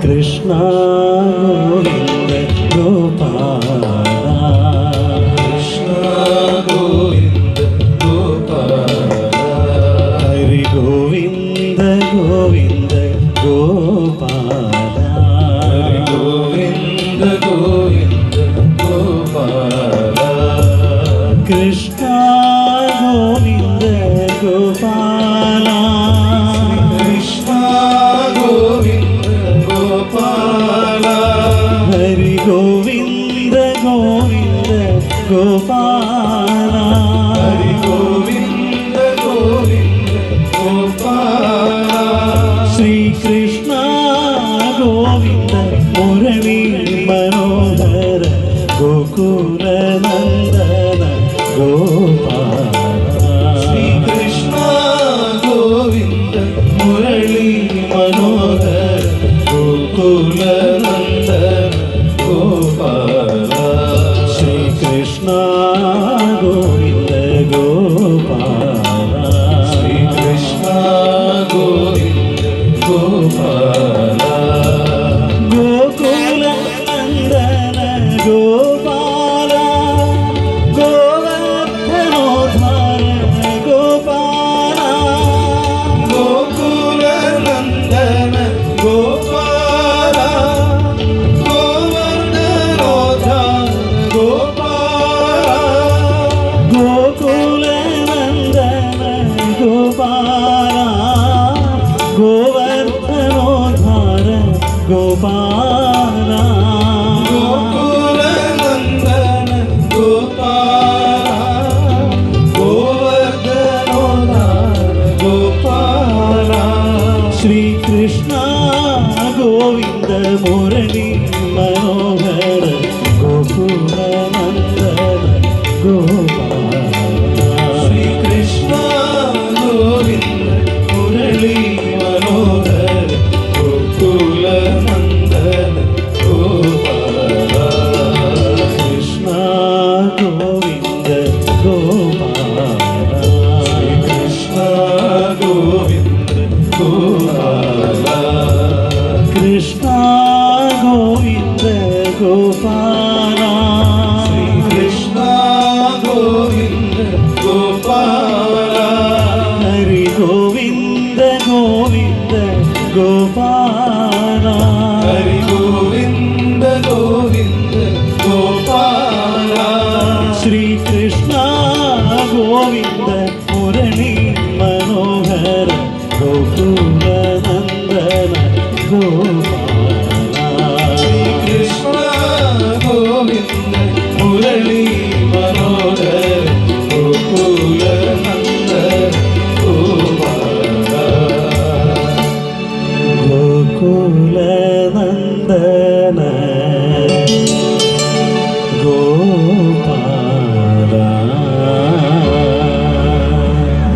കൃഷ്ണ ഗോവിന്ദ ഗോപാല കൃഷ്ണ ഗോവിന്ദ ഗോപാല ഹരി ഗോവിന്ദ ഗോവിന്ദ ഗോപാല ഹരി ഗോവിന്ദ ഗോവിന്ദ ഗോപാല കൃഷ്ണ ഗോവിന്ദ ഗോപാല കൃഷ്ണ ഗോവിന്ദ ഗോപാല ഹരി ഗോവിന്ദ ഗോവിന്ദ ഗോപാല ഹരി ഗോവിന്ദ ഗോവിന്ദ ഗോപാല ശ്രീകൃഷ്ണ ഗോവിന്ദ മുരളി മനോഹര ഗോകുല നന്ദന ഗോപാല ശ്രീകൃഷ്ണ ഗോവിന്ദ മുരളി മനോഹര ഗോകുല നന്ദന ഗോപാല ശ്രീകൃഷ്ണ ഗോവിന്ദ ഗോപാല ശ്രീകൃഷ്ണ ഗോവിന്ദ ഗോപാല ഗോകുല നന്ദന ഗോപാല ഗോവർദ്ധനോദ്ധാര ഗോപാല ഗോകുല നന്ദന ഗോപാല ഗോവർദ്ധനോദ്ധാര ഗോപാല ഗോകുല നന്ദന ഗോപാല ഗോവർദ്ധനോദ്ധാര ഗോപാല ഗോകുല നന്ദന ഗോപാല ഗോവർദ്ധനോദ്ധാര ഗോപാല ശ്രീകൃഷ്ണ ഗോവിന്ദ മുരളി മനോഹര ഗോകുല നന്ദന ഗോപാല ശ്രീകൃഷ്ണ ഗോവിന്ദ മുരളി മനോഹര ഗോകുല നന്ദന ഗോപാല കൃഷ്ണ ഗോവിന്ദ ഗോപാല ശ്രീകൃഷ്ണ ഗോവിന്ദ ഗോപാല കൃഷ്ണ ഗോവിന്ദ ഗോപാല ശ്രീകൃഷ്ണ ഗോവിന്ദ ഗോപാല ഹരി ഗോവിന്ദ ഗോവിന്ദ ഗോപാല ഹരി ഗോവിന്ദ ഗോവിന്ദ ഗോപാല ശ്രീകൃഷ്ണ ഗോവിന്ദ മുരളി മനോഹര ഗോകുല നന്ദന ഗോപാല